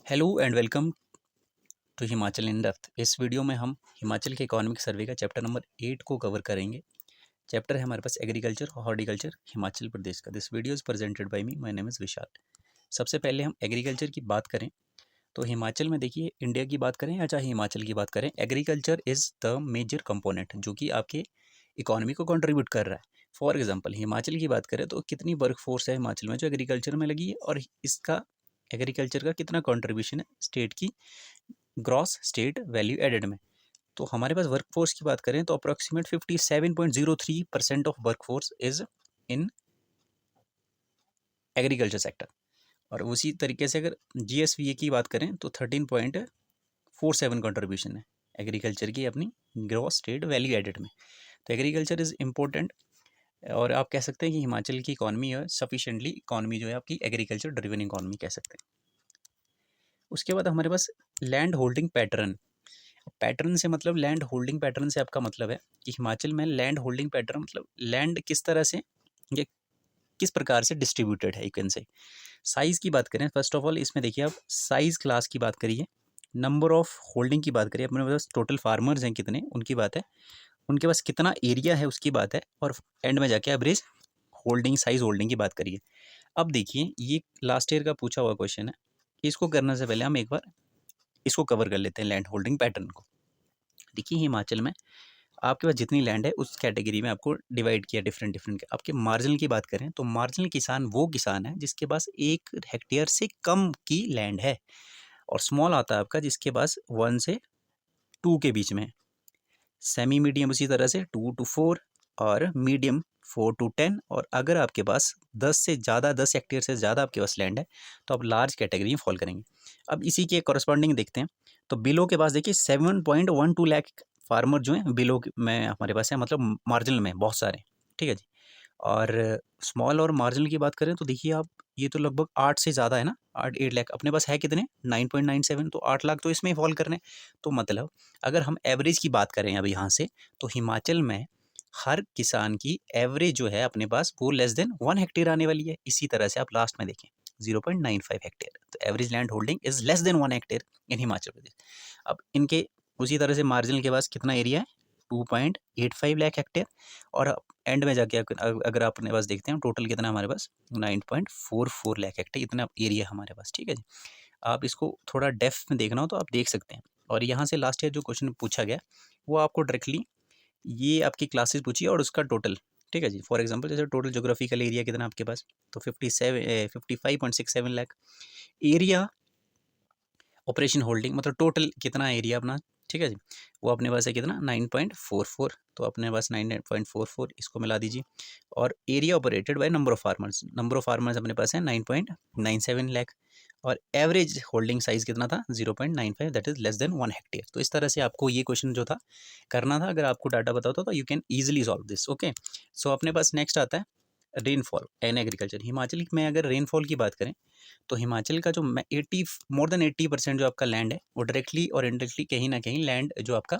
Hello and welcome to Himachal in depth. इस video में हम हिमाचल के इकोनॉमिक सर्वे का चैप्टर नंबर 8 को कवर करेंगे। चैप्टर है हमारे पास एग्रीकल्चर और हॉर्टिकल्चर हिमाचल प्रदेश का। This video is presented by me, my name is Vishal. सबसे पहले हम एग्रीकल्चर की बात करें तो हिमाचल में देखिए, इंडिया की बात करें या चाहे हिमाचल की बात करें, agriculture is the major component जो कि आपके इकोनॉमी को कंट्रीब्यूट कर रहा है। फॉर एग्जांपल हिमाचल की बात करें तो कितनी वर्क फोर्स है हिमाचल में जो एग्रीकल्चर में लगी है, और इसका एग्रीकल्चर का कितना कंट्रीब्यूशन है स्टेट की ग्रॉस स्टेट वैल्यू एडेड में। तो हमारे पास वर्कफोर्स की बात करें तो approximate 57.03% of workforce is in agriculture sector. और उसी तरीके से अगर जीएसवीए की बात करें तो 13.47 कंट्रीब्यूशन है एग्रीकल्चर की अपनी ग्रॉस स्टेट वैल्यू एडेड में। तो एग्रीकल्चर इज़ इम्पोर्टेंट, और आप कह सकते हैं कि हिमाचल की इकॉनमी है सफिशिएंटली इकॉनमी जो है आपकी एग्रीकल्चर ड्रिवन इकॉनमी कह सकते हैं। उसके बाद हमारे पास लैंड होल्डिंग पैटर्न। पैटर्न से मतलब लैंड होल्डिंग पैटर्न से आपका मतलब है कि हिमाचल में लैंड होल्डिंग पैटर्न मतलब लैंड किस तरह से या किस प्रकार से डिस्ट्रीब्यूटेड है। यू कैन से साइज़ की बात करें, फर्स्ट ऑफ ऑल इसमें देखिए आप साइज़ क्लास की बात करिए, नंबर ऑफ होल्डिंग की बात करिए, अपने पास टोटल फार्मर्स हैं कितने उनकी बात है, उनके पास कितना एरिया है उसकी बात है, और एंड में जाके एवरेज होल्डिंग साइज होल्डिंग की बात करिए। अब देखिए ये लास्ट ईयर का पूछा हुआ क्वेश्चन है, इसको करने से पहले हम एक बार इसको कवर कर लेते हैं लैंड होल्डिंग पैटर्न को। देखिए हिमाचल में आपके पास जितनी लैंड है उस कैटेगरी में आपको डिवाइड किया डिफरेंट डिफरेंट। आपके मार्जिनल की बात करें तो मार्जिनल किसान वो किसान है जिसके पास 1 हेक्टेयर से कम की लैंड है, और स्मॉल आता है आपका जिसके पास 1 से 2 के बीच में है। सेमी मीडियम उसी तरह से 2 to 4, और मीडियम 4 to 10, और अगर आपके पास 10 हेक्टेयर से ज़्यादा आपके पास लैंड है तो आप लार्ज कैटेगरी में फॉल करेंगे। अब इसी के कॉरस्पॉन्डिंग देखते हैं तो बिलो के पास देखिए 7.12 लाख फार्मर जो हैं बिलो में हमारे पास है, मतलब मार्जिनल में बहुत सारे, ठीक है जी। और स्मॉल और मार्जिनल की बात करें तो देखिए आप, ये तो लगभग 8 से ज़्यादा है ना, 8 लाख अपने पास है कितने 9.97, तो 8 लाख तो इसमें ही फॉल करने। तो मतलब अगर हम एवरेज की बात करें अब यहाँ से, तो हिमाचल में हर किसान की एवरेज जो है अपने पास वो लेस देन 1 हेक्टेयर आने वाली है। इसी तरह से आप लास्ट में देखें 0.95 हेक्टेयर, तो average land holding is less than 1 hectare in Himachal Pradesh. अब इनके उसी तरह से मार्जिनल के पास कितना एरिया है 2.85 लाख हेक्टेयर, और एंड में जाके अगर आप अपने पास देखते हैं टोटल कितना हमारे पास 9.44 लाख हेक्टेयर इतना एरिया हमारे पास, ठीक है जी। आप इसको थोड़ा डेप्थ में देखना हो तो आप देख सकते हैं। और यहाँ से लास्ट ईयर जो क्वेश्चन पूछा गया वो आपको डायरेक्टली ये आपकी क्लासेस पूछी और उसका टोटल, ठीक है जी। फॉर एग्जांपल जैसे टोटल ज्योग्राफिकल एरिया कितना आपके पास, तो 55.67 लाख एरिया ऑपरेशन होल्डिंग, मतलब टोटल कितना एरिया अपना, ठीक है जी। वो अपने पास है कितना 9.44, तो अपने पास 9.44 इसको मिला दीजिए। और area operated by number of farmers अपने पास है 9.97 लाख, और एवरेज होल्डिंग साइज कितना था 0.95, that is less than 1 hectare. तो इस तरह से आपको ये क्वेश्चन जो था करना था। अगर आपको डाटा पता होता तो you can easily solve this. Okay, so अपने पास नेक्स्ट आता है रेनफॉल एंड एग्रीकल्चर। हिमाचल में अगर रेनफॉल की बात करें तो हिमाचल का जो 80% जो आपका लैंड है वो डायरेक्टली और इनडायरेक्टली कहीं ना कहीं लैंड जो आपका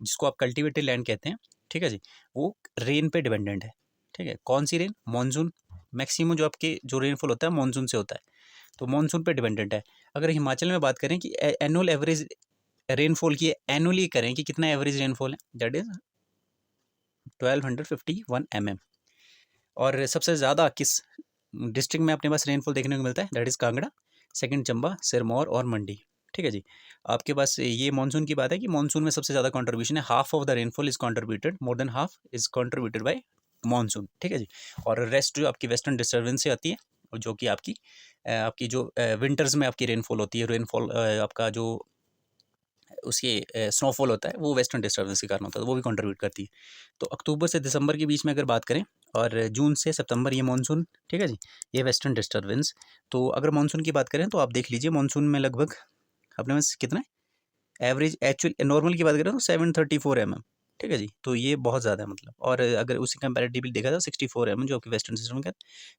जिसको आप कल्टिवेटेड लैंड कहते हैं, ठीक है जी, वो रेन पे डिपेंडेंट है। ठीक है, कौन सी रेन, मानसून। मैक्सिमम जो आपके जो रेनफॉल होता है मानसून से होता है, तो मानसून पे डिपेंडेंट है। अगर हिमाचल में बात करें कि एनुअल एवरेज रेनफॉल की एनुअली करें कि कितना एवरेज रेनफॉल है, दैट इज 1251 mm। और सबसे ज़्यादा किस डिस्ट्रिक्ट में अपने पास रेनफॉल देखने को मिलता है, that is Kangra, second Chamba, Sirmaur और मंडी। ठीक है जी। आपके पास ये मानसून की बात है कि मानसून में सबसे ज़्यादा कंट्रीब्यूशन है, half of the rainfall is contributed, more than half is contributed bye monsoon. ठीक है जी। और रेस्ट जो आपकी वेस्टर्न डिस्टर्बेंस से आती है, और जो कि आपकी जो विंटर्स में आपकी रेनफॉल होती है, रेनफॉल आपका जो उसके स्नोफॉल होता है वो वेस्टर्न डिस्टर्बेंस के कारण होता है, तो वो भी कंट्रीब्यूट करती है। तो अक्टूबर से दिसंबर के बीच में अगर बात करें, और जून से सितंबर ये मानसून, ठीक है जी, ये वेस्टर्न डिस्टर्बेंस। तो अगर मानसून की बात करें तो आप देख लीजिए मानसून में लगभग अपने पास कितना है एवरेज, एक्चुअल नॉर्मल की बात करें तो 734 mm। ठीक है जी, तो ये बहुत ज़्यादा है मतलब। और अगर उसी कंपैरेटिवली देखा जाए 64 mm जो आपकी वेस्टर्न सिस्टम का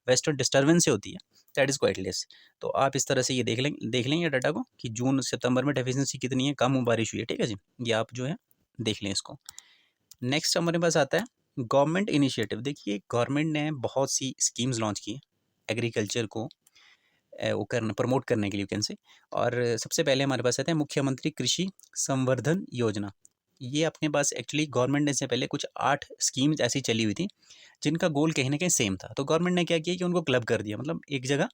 वेस्टर्न डिस्टर्बेंस से होती है, दैट इज़ क्वाइट लेस। तो आप इस तरह से ये देख लेंगे डाटा को कि जून सितंबर में डेफिशिएंसी कितनी है, कम बारिश हुई है। ठीक है जी, ये आप जो है देख लें इसको। नेक्स्ट हमारे पास आता है गवर्नमेंट इनिशिएटिव। देखिए गवर्नमेंट ने बहुत सी स्कीम्स लॉन्च की एग्रीकल्चर को वो करना प्रमोट करने के लिए, यू कैन से। और सबसे पहले हमारे पास आता है मुख्यमंत्री कृषि संवर्धन योजना। ये अपने पास एक्चुअली गवर्नमेंट ने इससे पहले कुछ 8 स्कीम्स ऐसी चली हुई थी जिनका गोल कहीं ना कहीं सेम था। तो गवर्नमेंट ने क्या किया कि उनको क्लब कर दिया, मतलब एक जगह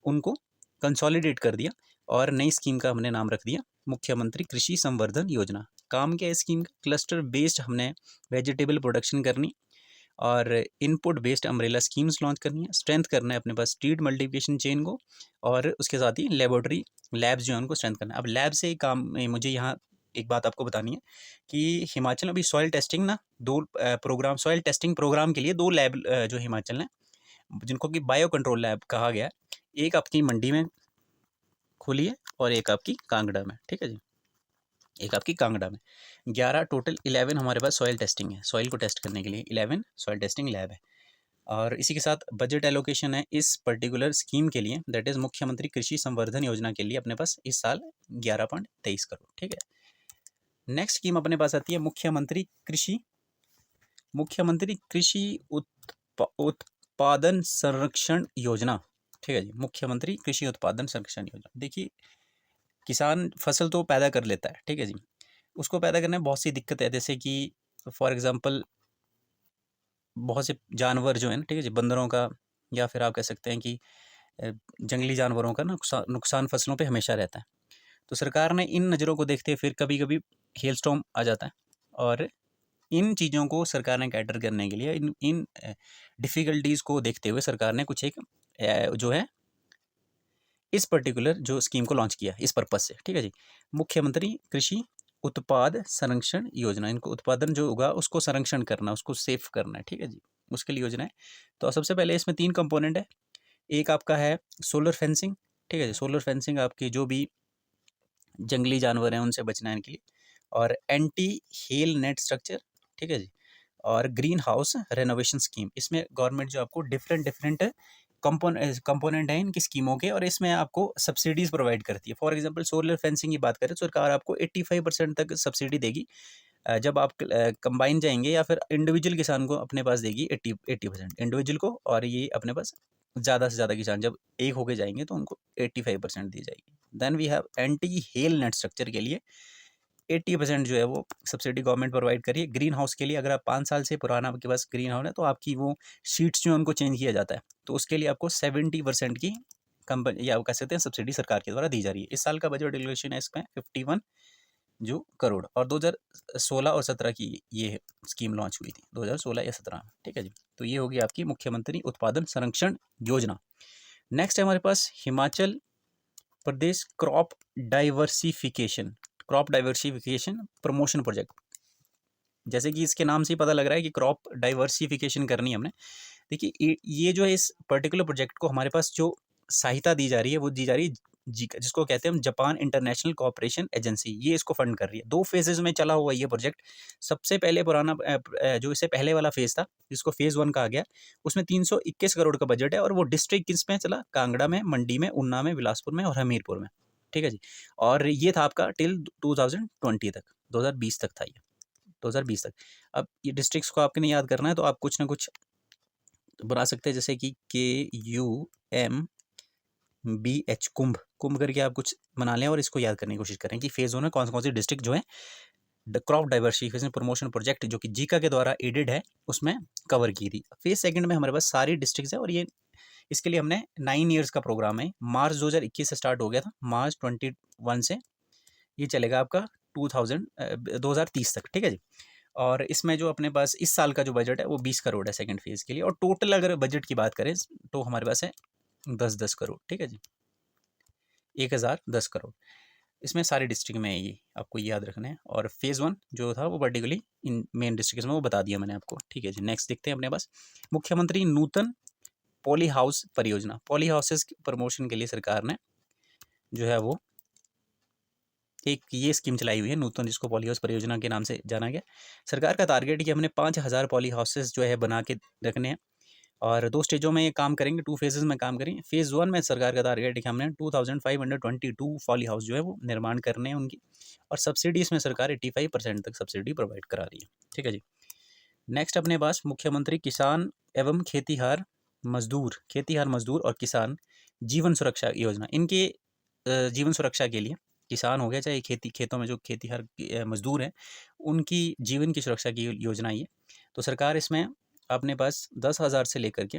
उनको कंसोलिडेट कर दिया और नई स्कीम का हमने नाम रख दिया मुख्यमंत्री कृषि संवर्धन योजना। काम क्या है स्कीम का? क्लस्टर बेस्ड हमने वेजिटेबल प्रोडक्शन करनी और input based umbrella schemes launch करनी है, स्ट्रेंथ करना है अपने पास सीड मल्टीप्लिकेशन चेन को, और उसके साथ ही लेबोरेटरी लैब्स जो है उनको स्ट्रेंथ करना है। अब लैब से ही काम मुझे यहाँ एक बात आपको बतानी है कि हिमाचल में अभी सॉइल टेस्टिंग ना 2 प्रोग्राम, सॉइल टेस्टिंग प्रोग्राम के लिए 2 लैब जो हिमाचल ने, जिनको कि बायो कंट्रोल लैब कहा गया है, एक आपकी मंडी में खुली है और एक आपकी कांगड़ा में, ठीक है जी, एक आपकी कांगड़ा में। 11 टोटल 11 हमारे पास सॉइल टेस्टिंग है, सॉइल को टेस्ट करने के लिए 11 सॉइल टेस्टिंग लैब है। और इसी के साथ बजट एलोकेशन है इस पर्टिकुलर स्कीम के लिए, दैट इज़ मुख्यमंत्री कृषि संवर्धन योजना के लिए अपने पास इस साल 11.23 करोड़, ठीक है। नेक्स्ट स्कीम अपने पास आती है मुख्यमंत्री कृषि उत्पादन संरक्षण योजना, ठीक है जी, मुख्यमंत्री कृषि उत्पादन संरक्षण योजना। देखिए किसान फसल तो पैदा कर लेता है, ठीक है जी, उसको पैदा करने में बहुत सी दिक्कत है, जैसे कि फॉर एग्जांपल बहुत से जानवर जो है ना, ठीक है जी, बंदरों का या फिर आप कह सकते हैं कि जंगली जानवरों का नुकसान फसलों पे हमेशा रहता है। तो सरकार ने इन नज़रों को देखते फिर कभी कभी हेलस्टॉर्म आ जाता है, और इन चीज़ों को सरकार ने कैटर करने के लिए इन इन डिफ़िकल्टीज़ को देखते हुए सरकार ने कुछ एक जो है इस पर्टिकुलर जो स्कीम को लॉन्च किया इस पर्पज़ से, ठीक है जी, मुख्यमंत्री कृषि उत्पाद संरक्षण योजना। इनको उत्पादन जो होगा उसको संरक्षण करना, उसको सेफ करना है, ठीक है जी, उसके लिए योजना है। तो सबसे पहले इसमें 3 कंपोनेंट है। एक आपका है सोलर फेंसिंग, ठीक है जी, सोलर फेंसिंग आपकी जो भी जंगली जानवर हैं उनसे बचने के लिए, और एंटी हेल नेट स्ट्रक्चर, ठीक है जी, और ग्रीन हाउस रेनोवेशन स्कीम। इसमें गवर्नमेंट जो आपको डिफरेंट कंपोनेंट हैं इनकी स्कीमों के, और इसमें आपको सब्सिडीज़ प्रोवाइड करती है। फॉर एग्जांपल सोलर फेंसिंग की बात करें तो सरकार आपको 85% तक सब्सिडी देगी जब आप कंबाइन जाएंगे, या फिर इंडिविजुअल किसान को अपने पास देगी 80% इंडिविजुअल को, और ये अपने पास ज़्यादा से ज़्यादा किसान जब एक होके जाएंगे तो उनको 85% दी जाएगी। Then we have anti hail net structure के लिए 80% जो है वो सब्सिडी गवर्नमेंट प्रोवाइड करिए। ग्रीन हाउस के लिए अगर आप 5 साल से पुराना आपके पास ग्रीन हाउस है तो आपकी वो शीट्स जो है उनको चेंज किया जाता है, तो उसके लिए आपको 70% की कंपनी या आप कह सकते हैं सब्सिडी सरकार के द्वारा दी जा रही है। इस साल का बजट एलोकेशन है इसमें 51 जो करोड़, और 2016 और 17 की ये स्कीम लॉन्च हुई थी, 2016 या 17 में, ठीक है जी। तो ये होगी आपकी मुख्यमंत्री उत्पादन संरक्षण योजना। नेक्स्ट है हमारे पास Himachal Pradesh crop diversification promotion project. जैसे कि इसके नाम से ही पता लग रहा है कि क्रॉप डाइवर्सिफिकेशन करनी है हमने। देखिए ये जो है इस पर्टिकुलर प्रोजेक्ट को हमारे पास जो सहायता दी जा रही है वो दी जा रही है जिसको कहते हैं हम जापान इंटरनेशनल कोऑपरेशन एजेंसी, ये इसको फंड कर रही है। 2 फेजेज में चला हुआ ये प्रोजेक्ट। सबसे पहले पुराना जो इससे पहले वाला फेज़ था जिसको फेज़ 1 कहा गया, उसमें 321 करोड़ का बजट है, और वो डिस्ट्रिक्ट किस में चला? कांगड़ा में, मंडी में, ऊना में, बिलासपुर में और हमीरपुर में, ठीक है जी। और ये था आपका टिल 2020 तक, 2020 तक था ये, 2020 तक। अब ये डिस्ट्रिक्ट्स को आपके नहीं याद करना है तो आप कुछ ना कुछ बना सकते हैं, जैसे कि KUMBH कुंभ करके आप कुछ बना लें और इसको याद करने की कोशिश करें कि फेज़ 1 में कौन सी डिस्ट्रिक्ट जो है क्रॉप डाइवर्सिफिकेशन प्रमोशन प्रोजेक्ट जो कि जीका के द्वारा एडेड है उसमें कवर की थी। फेज़ 2 में हमारे पास सारी डिस्ट्रिक्ट्स है, और ये इसके लिए हमने 9 ईयर्स का प्रोग्राम है। मार्च 2021 से स्टार्ट हो गया था, मार्च 21 से ये चलेगा आपका 2030 तक, ठीक है जी। और इसमें जो अपने पास इस साल का जो बजट है वो 20 करोड़ है सेकंड फेज़ के लिए, और टोटल अगर बजट की बात करें तो हमारे पास है 10-10 करोड़, ठीक है जी, 1010 करोड़। इसमें सारे डिस्ट्रिक्ट में है, ये आपको याद रखना है। और फेज़ 1 जो था वो पर्टिकुलरली इन मेन डिस्ट्रिक्ट में वो बता दिया मैंने आपको, ठीक है जी। नेक्स्ट देखते हैं अपने पास मुख्यमंत्री नूतन पॉली हाउस परियोजना। पॉली हाउसेस प्रमोशन के लिए सरकार ने जो है वो एक ये स्कीम चलाई हुई है नूतन, जिसको पॉली हाउस परियोजना के नाम से जाना गया। सरकार का टारगेट है कि हमने 5000 पॉली हाउसेस जो है बना के रखने हैं, और 2 स्टेजों में ये काम करेंगे, 2 फेजेस में काम करेंगे। फेज़ 1 में सरकार का टारगेट है कि हमने 2522 पॉली हाउस जो है वो निर्माण करने हैं उनकी, और सब्सिडी इसमें सरकार 85% तक सब्सिडी प्रोवाइड करा रही है, ठीक है जी। नेक्स्ट अपने पास मुख्यमंत्री किसान एवं खेतीहार मजदूर और किसान जीवन सुरक्षा योजना, इनके जीवन सुरक्षा के लिए किसान हो गया चाहे खेतों में जो खेतीहर मजदूर हैं, उनकी जीवन की सुरक्षा की योजना ये। तो सरकार इसमें अपने पास 10,000 से लेकर के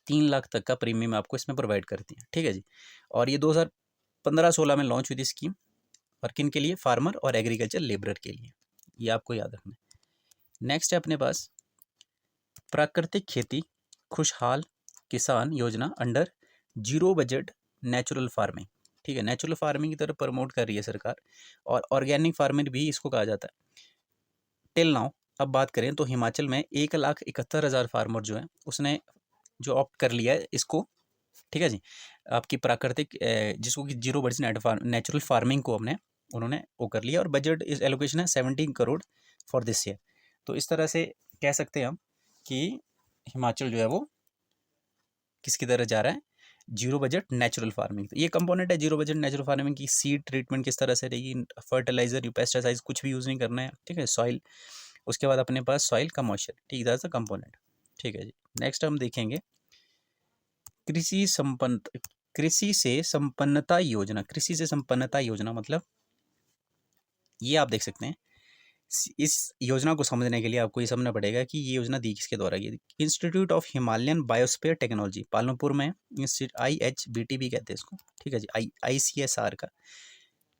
3 लाख तक का प्रीमियम आपको इसमें प्रोवाइड करती है, ठीक है जी। और ये 2015-16 में लॉन्च हुई थी स्कीम, और किन के लिए? फार्मर और एग्रीकल्चर लेबरर के लिए, ये आपको याद रखना है। नेक्स्ट है अपने पास प्राकृतिक खेती खुशहाल किसान योजना under zero budget natural farming, ठीक है। नेचुरल फार्मिंग की तरफ प्रमोट कर रही है सरकार, और ऑर्गेनिक फार्मिंग भी इसको कहा जाता है। टिल नाउ अब बात करें तो हिमाचल में 1,71,000 फार्मर जो है उसने जो ऑप्ट कर लिया है इसको, ठीक है जी। आपकी प्राकृतिक जिसको कि जीरो बजट नेचुरल फार्मिंग को उन्होंने वो कर लिया, और बजट इस एलोकेशन है 17 करोड़ फॉर दिस ईयर। तो इस तरह से कह सकते हैं हम कि हिमाचल जो है वो किसकी तरह जा रहा है? Zero budget natural farming. तो ये कंपोनेंट है जीरो बजट नेचुरल फार्मिंग की। सीड ट्रीटमेंट किस तरह से रहेगी, फर्टिलाइजर पेस्टिसाइड कुछ भी यूज़ नहीं करना है, ठीक है। सॉइल, उसके बाद अपने पास सॉइल का मॉइस्चर, ठीक है, कंपोनेंट, ठीक है जी। नेक्स्ट हम देखेंगे कृषि से संपन्नता योजना। कृषि से संपन्नता योजना मतलब ये आप देख सकते हैं, इस योजना को समझने के लिए आपको ये समझना पड़ेगा कि ये योजना दी किसके द्वारा गई। Institute of Himalayan biosphere technology Palampur में, IHBT कहते हैं इसको, ठीक है जी, ICSR का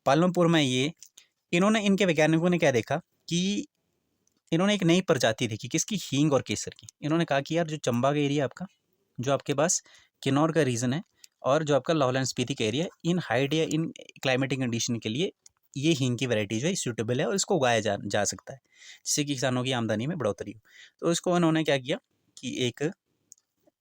पालमपुर में। ये इन्होंने, इनके वैज्ञानिकों ने क्या देखा कि इन्होंने एक नई प्रजाति देखी, किसकी? हींग और केसर की। इन्होंने कहा कि यार जो चंबा का एरिया आपका, जो आपके पास किन्नौर का रीजन है, और जो आपका लाहौल एंड स्पीति का एरिया, इन हाइट या इन क्लाइमेटिक कंडीशन के लिए ये हींग की वैरायटी जो है सूटेबल है, और इसको उगाया जा सकता है, जिससे कि किसानों की आमदनी में बढ़ोतरी हो। तो इसको उन्होंने क्या किया कि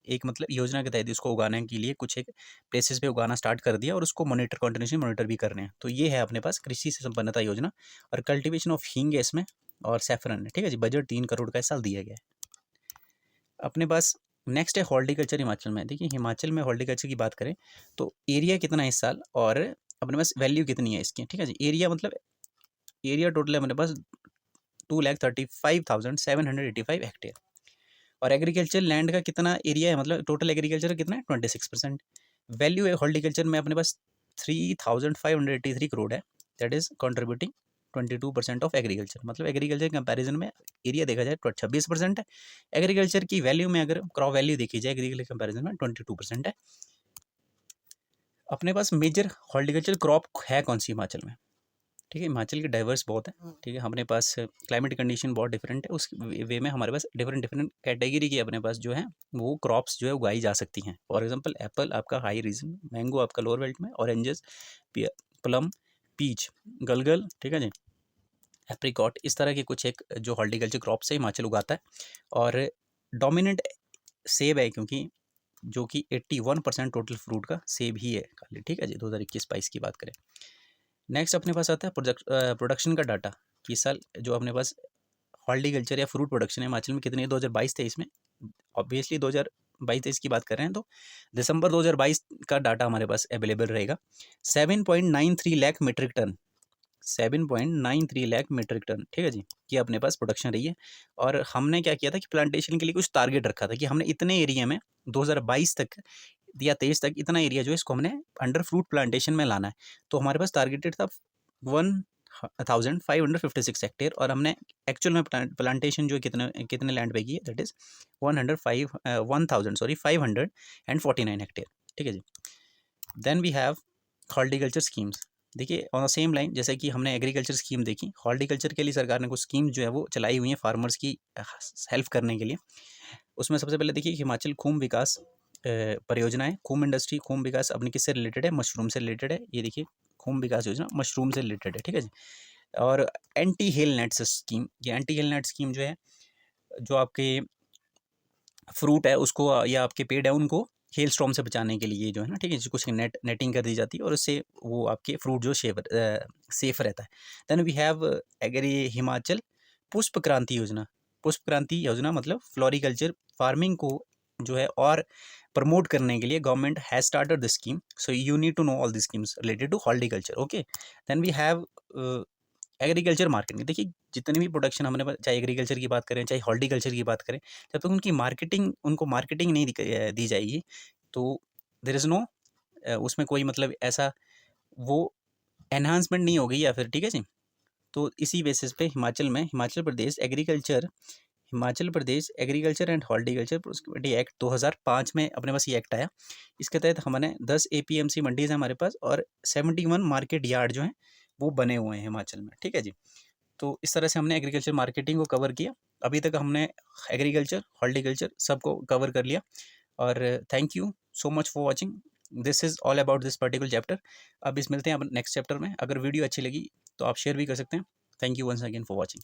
एक मतलब योजना के तहत इसको उगाने के लिए कुछ एक प्लेसेस पे उगाना स्टार्ट कर दिया, और उसको कंटिन्यूसली मॉनिटर भी कर रहे हैं। तो ये है अपने पास कृषि से संपन्नता योजना, और कल्टीवेशन ऑफ हींग है इसमें, और सैफरन है, ठीक है जी। बजट 3 करोड़ का इस साल दिया गया है। अपने पास नेक्स्ट है हॉर्टिकल्चर हिमाचल में। देखिए हिमाचल में हॉर्टिकल्चर की बात करें तो एरिया कितना है इस साल, और अपने पास वैल्यू कितनी है इसकी, ठीक है जी। एरिया मतलब एरिया टोटल है अपने पास 2,35,785 हेक्टेयर, और एग्रीकल्चर लैंड का कितना एरिया है, मतलब टोटल एग्रीकल्चर कितना है? 26%। वैल्यू है हॉर्टिकल्चर में अपने पास 3,583 करोड़ है, that is contributing 22% of agriculture. मतलब एग्रीकल्चर कंपैरिजन में एरिया देखा जाए 26% है, एग्रीकल्चर की वैल्यू में अगर क्रॉप वैल्यू देखी जाए एग्रीकल्चर कंपैरिजन में 22% है। अपने पास मेजर हॉर्टिकल्चर क्रॉप है कौन सी हिमाचल में, ठीक है। हिमाचल की डाइवर्स बहुत है, ठीक है। हमारे पास क्लाइमेट कंडीशन बहुत डिफरेंट है, उस वे में हमारे पास डिफरेंट कैटेगरी की अपने पास जो है वो क्रॉप्स जो है उगाई जा सकती हैं। फॉर एग्जांपल एप्पल आपका हाई रीजन, मैंगो आपका लोअर बेल्ट में, ऑरेंजेस, प्लम, पीच, गलगल, ठीक है जी, एप्रिकॉट, इस तरह के कुछ एक जो हॉर्टिकल्चर क्रॉप्स है हिमाचल उगाता है। और डोमिनेंट सेब है, क्योंकि जो कि 81% टोटल फ्रूट का सेब ही है खाली, ठीक है जी, 2021-22 की बात करें। नेक्स्ट अपने पास आता है प्रोडक्शन का डाटा कि इस साल जो अपने पास हॉर्टिकल्चर या फ्रूट प्रोडक्शन है हिमाचल में कितनी है 2022-23 में। ऑब्वियसली 2022-23 की बात कर रहे हैं तो दिसंबर 2022 का डाटा हमारे पास अवेलेबल रहेगा। 7.93 lakh metric tonne, 7.93 lakh metric tonne, ठीक है जी, ये अपने पास प्रोडक्शन रही है। और हमने क्या किया था कि प्लांटेशन के लिए कुछ टारगेट रखा था कि हमने इतने एरिया में 2022 तक या 23 तक इतना एरिया जो है इसको हमने अंडर फ्रूट प्लांटेशन में लाना है। तो हमारे पास टारगेटेड था 1,556 हेक्टेयर, और हमने एक्चुअल में प्लांटेशन जो कितने कितने लैंड पे की है, दैट इज 549 हेक्टेयर, ठीक है जी। Then we have horticulture schemes. देखिए ऑन द सेम लाइन जैसे कि हमने एग्रीकल्चर स्कीम देखी, हॉर्टिकल्चर के लिए सरकार ने कुछ स्कीम जो है वो चलाई हुई है फार्मर्स की हेल्प करने के लिए। उसमें सबसे पहले देखिए हिमाचल खूम विकास परियोजना है। खूम इंडस्ट्री, खूम विकास अपनी किससे रिलेटेड है? मशरूम से रिलेटेड है। ये देखिए खूम विकास योजना मशरूम से रिलेटेड है, ठीक है जी। और एंटी हेल नेट्स स्कीम, ये एंटी हेल नेट स्कीम जो है, जो आपके फ्रूट है उसको या आपके पेड़ है उनको हेल स्टॉर्म से बचाने के लिए जो है ना, ठीक है, कुछ नेटिंग कर दी जाती है, और उससे वो आपके फ्रूट जो सेफ रहता है। Then we have agri Himachal Pushp Kranti योजना। पुष्प क्रांति योजना मतलब फ्लोरिकल्चर फार्मिंग को जो है और प्रमोट करने के लिए government has started the scheme, so you need to know all the schemes related to horticulture, okay. Then we have agriculture marketing. देखिए जितनी भी प्रोडक्शन हमने चाहे एग्रीकल्चर की बात करें चाहे हॉर्टिकल्चर की बात करें, जब तक उनकी मार्केटिंग, उनको मार्केटिंग नहीं दी जाएगी तो देयर इज़ नो उसमें कोई मतलब ऐसा वो एनहांसमेंट नहीं हो गई या फिर, ठीक है जी। तो इसी बेसिस पे Himachal Pradesh agriculture and horticulture prosperity act 2005 में अपने पास ये एक्ट आया। इसके तहत हमने 10 एपीएमसी मंडीज हैं हमारे पास और 71 मार्केट यार्ड जो हैं वो बने हुए हैं हिमाचल में, ठीक है जी। तो इस तरह से हमने एग्रीकल्चर मार्केटिंग को कवर किया। अभी तक हमने एग्रीकल्चर हॉर्टिकल्चर सबको कवर कर लिया। और thank you so much for watching, this is all about this particular chapter. अब इस मिलते हैं अब नेक्स्ट चैप्टर में। अगर वीडियो अच्छी लगी तो आप शेयर भी कर सकते हैं। Thank you once again for watching.